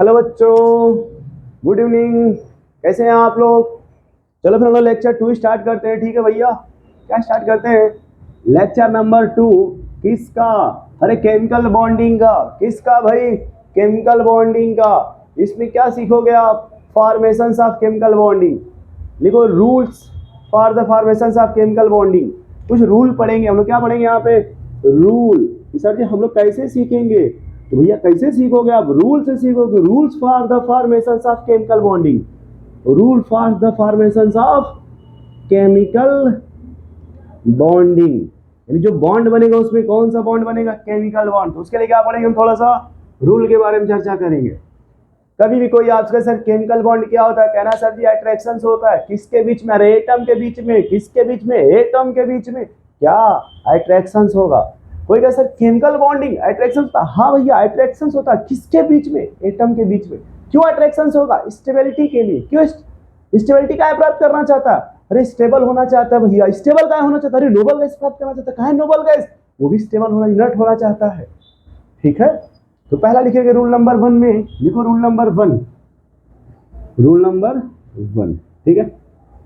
Hello बच्चों, good evening. कैसे हैं आप लोग? चलो फिर हम लोग लेक्चर 2 स्टार्ट करते हैं। ठीक है भैया, क्या स्टार्ट करते हैं? लेक्चर नंबर 2 किसका? अरे केमिकल बॉन्डिंग का। किसका भाई? केमिकल बॉन्डिंग का। इसमें क्या सीखोगे आप? Formations of chemical bonding. लिखो rules for the formations of chemical bonding. कुछ रूल पढ़ेंगे हम लोग। क्या पढ़ेंगे यहाँ पे? रूल। सर जी हम लोग कैसे सीखेंगे? तो भैया कैसे सीखोगे आप? रूल से सीखोगे। Rules for the formations of chemical bonding. Rule for the formations of chemical bonding, यानी जो बॉन्ड बनेगा उसमें कौन सा बॉन्ड बनेगा? Chemical bond. तो उसके लिए क्या पढ़ेंगे हम? थोड़ा सा रूल के बारे में चर्चा करेंगे। कभी भी कोई आपसे सर केमिकल बॉन्ड क्या होता है, कहना सर जी अट्रैक्शन होता है। किसके बीच में? अरे एटम के बीच में। किसके बीच में? एटम के बीच में। क्या अट्रैक्शन होगा? कोई कहे सर केमिकल बॉन्डिंग अट्रैक्शन होता है। हाँ भैया अट्रैक्शन होता है। किसके बीच में? एटम के बीच में। क्यों अट्रैक्शन होगा? स्टेबिलिटी के लिए। क्यों स्टेबिलिटी का प्राप्त करना चाहता है? अरे स्टेबल होना चाहता है भैया। स्टेबल का होना चाहता है? अरे नोबल गैस प्राप्त करना चाहता है। कहाँ है नोबल गैस? वो भी स्टेबल होना, इनर्ट होना चाहता है। ठीक है, तो पहला लिखेंगे रूल नंबर 1 में। लिखो रूल नंबर 1। Rule number 1। ठीक है,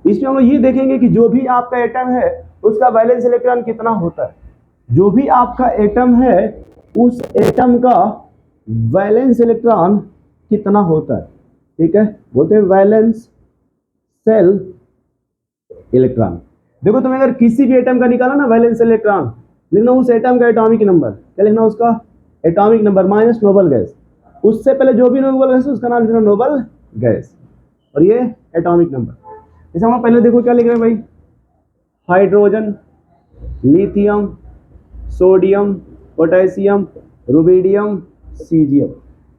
इसमें हम लोग ये देखेंगे कि जो भी आपका एटम है उसका वैलेंस इलेक्ट्रॉन कितना होता है। जो भी आपका एटम है उस एटम का वैलेंस इलेक्ट्रॉन कितना होता है। ठीक है, बोलते हैं वैलेंस सेल इलेक्ट्रॉन। देखो तुम्हें अगर किसी भी एटम का निकाला ना वैलेंस इलेक्ट्रॉन, लिखना उस एटम का एटॉमिक नंबर। क्या लिखना? उसका atomic number minus noble gas. उससे पहले जो भी नोबल गैस है उसका नाम लिखना नोबल गैस, और ये एटॉमिक नंबर। जैसे हम पहले देखो क्या लिख रहे हैं भाई? Hydrogen, lithium, sodium, potassium, rubidium, caesium.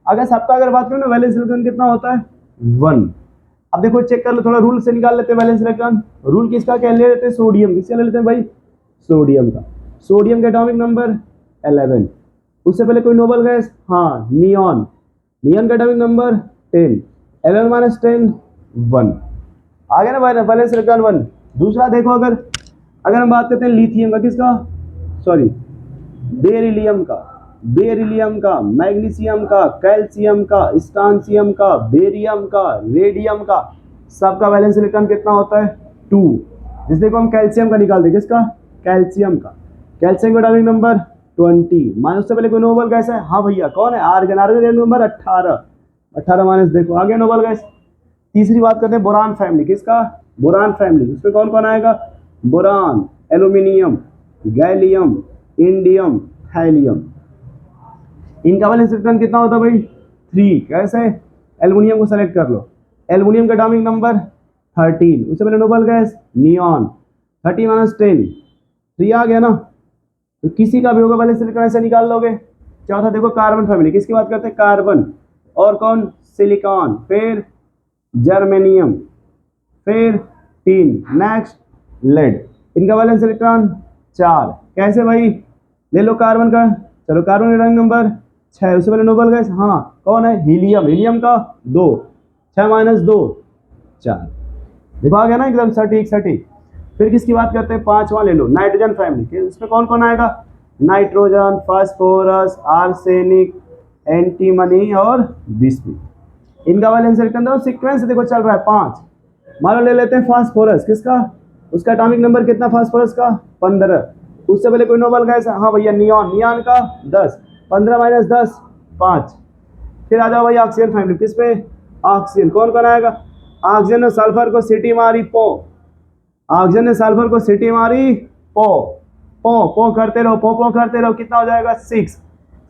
अगर सबका अगर बात करें ना वैलेंस इलेक्ट्रॉन कितना होता है? 1। अब देखो चेक कर लो, थोड़ा रूल से निकाल लेते हैं वैलेंस इलेक्ट्रॉन। रूल किसका क्या ले लेते हैं? सोडियम। किसका ले लेते हैं भाई? सोडियम का। सोडियम का एटॉमिक नंबर 11। उससे पहले कोई नोबल गैस? हाँ नियॉन। नियॉन का एटॉमिक नंबर 10। 11 माइनस 10 1। आ गया ना वैलेंस इलेक्ट्रॉन 1। दूसरा देखो, अगर हम बात करते हैं लिथियम का। किसका? सॉरी, बेरिलियम का। बेरिलियम का, मैग्नीशियम का, कैल्शियम का, स्ट्रांशियम का, बेरियम का, रेडियम का, सबका वैलेंस इलेक्ट्रॉन कितना होता है? 2। जिस देखो हम कैल्शियम का निकाल दे। किसका? कैल्शियम का। कैल्शियम का एटॉमिक नंबर 20। माइनस से पहले कोई नोबल गैस है? हाँ भैया कौन है? आर्गन। Argon number 18। 18 माइनस देखो आ गया नोबल गैस। तीसरी बात करते हैं बोरान फैमिली। किसका? Boron family. उसमें कौन कौन आएगा? Boron, aluminium, gallium, indium, thallium. इनका वैलेंस इलेक्ट्रॉन कितना होता है भाई? 3। कैसे? एल्यूमिनियम को सेलेक्ट कर लो। एल्यूमिनियम का एटॉमिक नंबर 13। उससे पहले नोबल गैस नियॉन। 30 माइनस 10 3 आ गया ना। तो किसी का भी होगा वैलेंस इलेक्ट्रॉन ऐसे निकाल लोगे। चौथा देखो कार्बन फैमिली। किसकी बात करते हैं? कार्बन। और कौन? सिलिकॉन, फिर जर्मेनियम, फिर टीन, नेक्स्ट लेड। इनका वैलेंस इलेक्ट्रॉन 4। कैसे भाई? ले लो कार्बन का। चलो कार्बन का रंग नंबर 6। उससे पहले नोबल गैस हाँ कौन है? हीलियम। हीलियम का 2। 6 माइनस 2 4। देखो आ गया ना एकदम सटीक सटीक। फिर किसकी बात करते हैं? पांचवा ले लो, नाइट्रोजन फैमिली। इसमें कौन कौन आएगा? नाइट्रोजन, फास्फोरस, आर्सेनिक, एंटीमनी और बिस्मुथ। इनका वैलेंस इलेक्ट्रॉन सीक्वेंस देखो चल रहा है 5। मान लो ले लेते हैं फास्फोरस। किसका? उसका एटॉमिक नंबर कितना फास्फोरस का? 15। उससे पहले कोई नोबल गैस है? हाँ भैया नियॉन। नियॉन का 10। 15 माइनस 10 5। फिर आ जाओ भाई ऑक्सीजन फैमिली। किस पे? ऑक्सीजन। कौन कौन आएगा? ऑक्सीजन ने सल्फर को सिटी मारी पो। ऑक्सीजन ने सल्फर को सिटी मारी पो। पो करते रहो, पो करते रहो। कितना हो जाएगा? 6।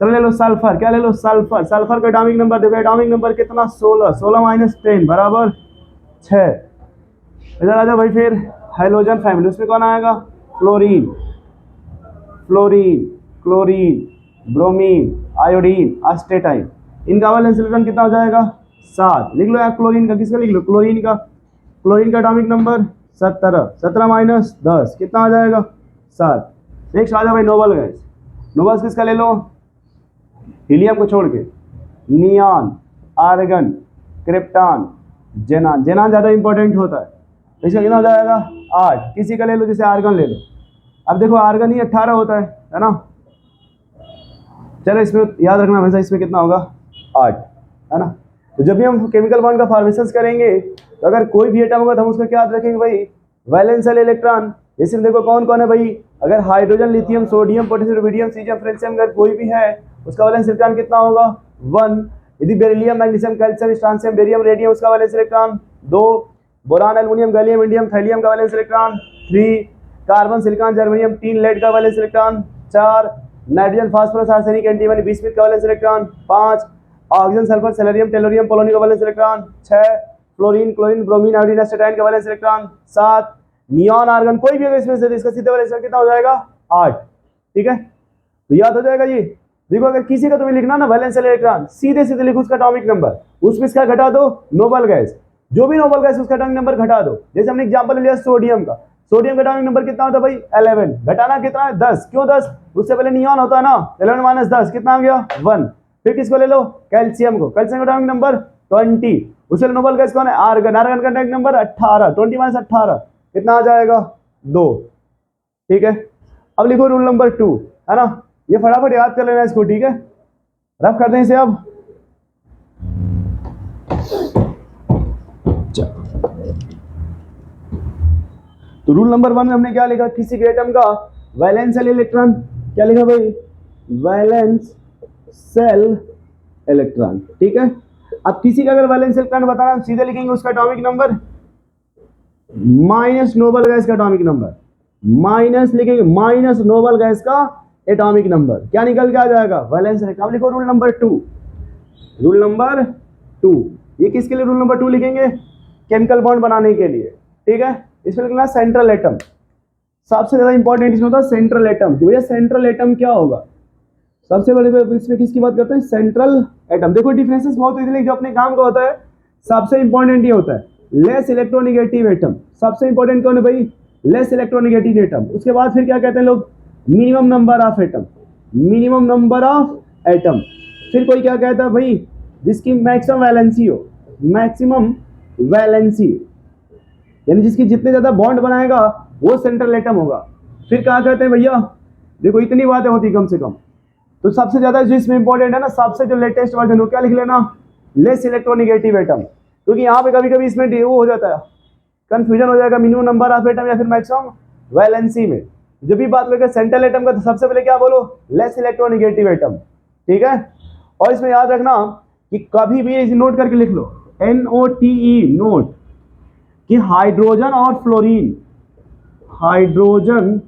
चलो ले लो सल्फर। क्या ले लो? सल्फर। सल्फर का एटॉमिक नंबर देखो। एटॉमिक नंबर कितना? 16। 16 माइनस 10 बराबर 6। इधर आ जाओ भाई। फिर हाइड्रोजन फैमिली। उसमें कौन आएगा? Fluorine, fluorine, chlorine, bromine, iodine, astatine. इनका वैलेंस इलेक्ट्रॉन कितना हो जाएगा? 7। लिख लो यार क्लोरीन का। किसका लिख लो? क्लोरीन का। क्लोरीन का एटॉमिक नंबर 17। 17 माइनस 10 कितना आ जाएगा? 7। नेक्स्ट आ जाओ भाई नोबल गैस। नोबल किसका ले लो? हीलियम को छोड़ के नियॉन, आर्गन, क्रिप्टॉन, जेनान। जेनान ज़्यादा इंपॉर्टेंट होता है। इसका कितना हो जाएगा? 8। किसी का ले लो, जैसे आर्गन ले लो। अब देखो आर्गन ही 18 होता है ना। चलो इसमें याद रखना हमेशा, इसमें कितना होगा? 8 है ना। तो जब भी हम केमिकल बॉन्ड का फॉर्मेशन करेंगे तो अगर कोई भी एटम होगा तो हम उसका क्या याद रखेंगे भाई, वैलेंस वाले इलेक्ट्रॉन। इसमें देखो कौन कौन है भाई, अगर hydrogen, lithium, sodium, potassium, rubidium, caesium, francium अगर कोई भी है उसका वैलेंस इलेक्ट्रॉन कितना होगा 1। यदि beryllium, magnesium, calcium, strontium, barium, radium उसका valence electron 2। Boron, aluminium, gallium, indium, thallium का valence electron 3। Carbon, silicon, germanium, tin, lead का valence electron 4। Nitrogen, phosphorus, arsenic, antimony, bismuth का valence electron 5। Oxygen, sulphur, selenium, tellurium, polonium का valence electron 6। Fluorine, chlorine, bromine, iodine, astatine का valence electron 7। Neon, argon कोई भी अगर इसमें से इसका सीधा वैलेंस कितना हो जाएगा 8। ठीक है, तो याद हो जाएगा ये। देखो अगर किसी का तुम्हें लिखना ना वैलेंस इलेक्ट्रॉन, सीधे सीधे लिखो उसका एटॉमिक नंबर, उसमें इसका घटा दो नोबल गैस, जो भी नोबल गैस उसका एटॉमिक नंबर घटा दो। जैसे हमने एग्जांपल लिया सोडियम का, सोडियम का एटॉमिक नंबर कितना होता है भाई 11, घटाना कितना है 10। क्यों 10? उससे पहले नियॉन होता है ना, 11 माइनस 10 कितना आ गया 1। फिर किसको ले लो, कैल्शियम को, कैल्शियम का एटॉमिक नंबर 20, उससे नोबल गैस कौन है आर्गन, आर्गन का एटॉमिक नंबर 18, 20 माइनस 18 कितना आ जाएगा 2। ठीक है, अब लिखो रूल नंबर 2, है ना, ये फटाफट याद कर लेना इसको। ठीक है, रफ कर दें इसे अब। तो रूल नंबर 1 में हमने क्या लिखा, किसी के एटम का वैलेंस सेल इलेक्ट्रॉन, क्या लिखा भाई, वैलेंस सेल इलेक्ट्रॉन। ठीक है, अब किसी का अगर वैलेंस इलेक्ट्रॉन बताना हम सीधे लिखेंगे उसका atomic number minus noble gas का एटॉमिक नंबर, माइनस लिखेंगे माइनस नोबल गैस का एटॉमिक नंबर, क्या निकल के आ जाएगा वैलेंस इलेक्ट्रॉन। लिखो रूल नंबर 2, रूल नंबर 2, ये किसके लिए रूल नंबर 2 लिखेंगे, केमिकल बॉन्ड बनाने के लिए। ठीक है, इसमें लिखना सेंट्रल एटम, सबसे ज्यादा इंपॉर्टेंट इसमें होता है सेंट्रल एटम। भैया सेंट्रल एटम क्या होगा, सबसे बड़े इसमें किसकी बात करते हैं, सेंट्रल एटम। देखो डिफरेंसेस बहुत इजीली जो अपने काम का होता है, सबसे इंपॉर्टेंट ये होता है लेस इलेक्ट्रोनेगेटिव एटम, सबसे इंपॉर्टेंट कौन है भाई, लेस इलेक्ट्रोनेगेटिव एटम। उसके बाद फिर क्या कहते हैं लोग, minimum number of atom, minimum number of atom. फिर कोई क्या कहता है भाई, जिसकी मैक्सिमम वैलेंसी हो, मैक्सिमम वैलेंसी, यानी जिसकी जितने ज्यादा बॉन्ड बनाएगा वो सेंट्रल एटम होगा। फिर क्या कहते हैं भैया, देखो इतनी बातें होती कम से कम, तो सबसे ज्यादा जो इसमें इंपॉर्टेंट है ना, सबसे जो लेटेस्ट वर्जन हो क्या लिख लेना, लेस इलेक्ट्रोनेगेटिव एटम, क्योंकि यहाँ पे कभी कभी इसमें वो हो जाता है, कंफ्यूजन हो जाएगा मिनिमम नंबर ऑफ एटम या फिर मैक्सिमम वैलेंसी में। जब भी बात करें सेंट्रल एटम का तो सबसे पहले क्या बोलो, लेस इलेक्ट्रोनेगेटिव एटम। ठीक है, और इसमें याद रखना कि कभी भी इसे नोट करके लिख लो, NOTE नोट, कि हाइड्रोजन और fluorine, hydrogen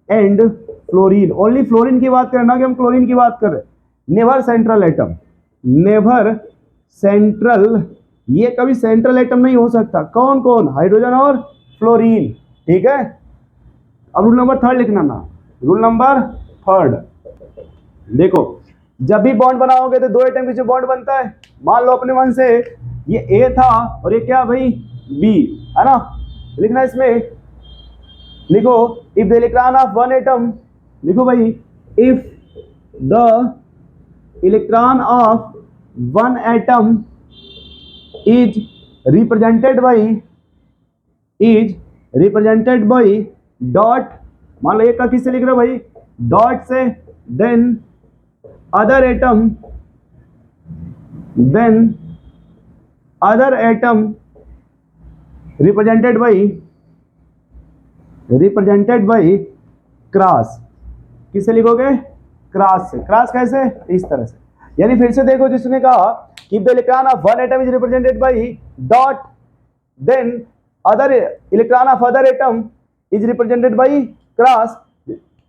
and fluorine, only fluorine की बात करना कि हम क्लोरीन की बात कर रहे हैं, never central atom, never central, ये कभी सेंट्रल एटम नहीं हो सकता। कौन कौन, हाइड्रोजन और फ्लोरीन। ठीक है, अब रूल नंबर 3 लिखना ना, रूल नंबर 3, देखो जब भी बॉन्ड बनाओगे तो दो एटम के जो बॉन्ड बनता है, मान लो अपने मन से ये ए था और ये क्या भाई बी, है ना, लिखना इसमें, लिखो if the electron of one atom, लिखो भाई if the electron of one atom is represented by dot, मान लो एक का किससे लिख रहे हो भाई, डॉट से, then other atom represented by cross, किससे लिखोगे, क्रॉस से। क्रॉस कैसे, इस तरह से, यानी फिर से देखो जिसने कहा कि the electron of one atom is represented by dot, then other electron of other atom is represented by cross.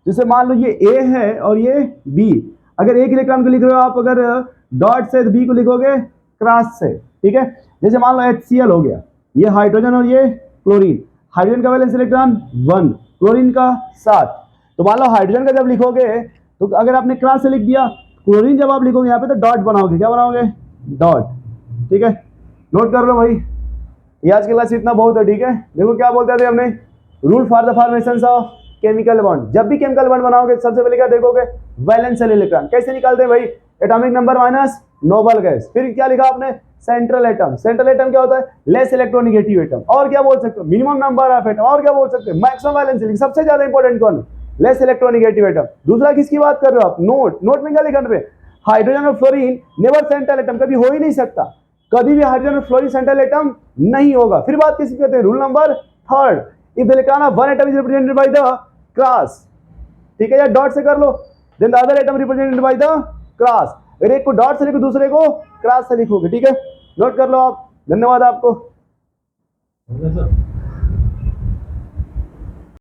जैसे मान लो ये ए है और ये बी, अगर एक इलेक्ट्रॉन को लिख रहे हो आप अगर डॉट से, बी को लिखोगे क्रॉस से। ठीक है, जैसे मान लो HCl हो गया, ये हाइड्रोजन और ये क्लोरीन, हाइड्रोजन का वैलेंस इलेक्ट्रॉन 1, क्लोरीन का 7। तो मान लो हाइड्रोजन का जब लिखोगे तो अगर आपने क्रॉस से लिख दिया, क्लोरीन जब आप लिखोगे यहाँ पे तो डॉट बनाओगे, क्या बनाओगे, डॉट। ठीक है, नोट कर लो भाई, ये आज की क्लास इतना बहुत है। ठीक है, देखो क्या बोलते थे हमने, rule for the formation of chemical bond, जब भी केमिकल बॉन्ड बनाओगे सबसे पहले क्या देखोगे, वैलेंस सेल इलेक्ट्रॉन। कैसे निकालते हैं भाई, atomic number minus noble gas. फिर क्या लिखा आपने, सेंट्रल एटम, सेंट्रल एटम क्या होता है, लेस इलेक्ट्रोनेगेटिव एटम। और क्या बोल सकते हो, मिनिमम नंबर ऑफ एटम। और क्या बोल सकते हैं, मैक्सिमम वैलेंस, सबसे ज्यादा इंपॉर्टेंट कौन है, लेस इलेक्ट्रोनेगेटिव एटम। दूसरा किसकी बात कर रहे हो आप, नोट, नोट में क्या लिखा है, हाइड्रोजन और फ्लोरीन नेवर सेंट्रल एटम, कभी हो ही नहीं सकता। कभी भी हाइड्रोजन फ्लोरीन सेंट्रल एटम नहीं होगा। फिर बात किसी कहते हैं, rule number third, if the electron of one atom is represented by the cross, ठीक है, या डॉट से कर लो, then the other atom represented by the cross. अगर एक को डॉट से लिखो, दूसरे को क्रॉस से लिखोगे, ठीक है, नोट कर लो आप। धन्यवाद आपको।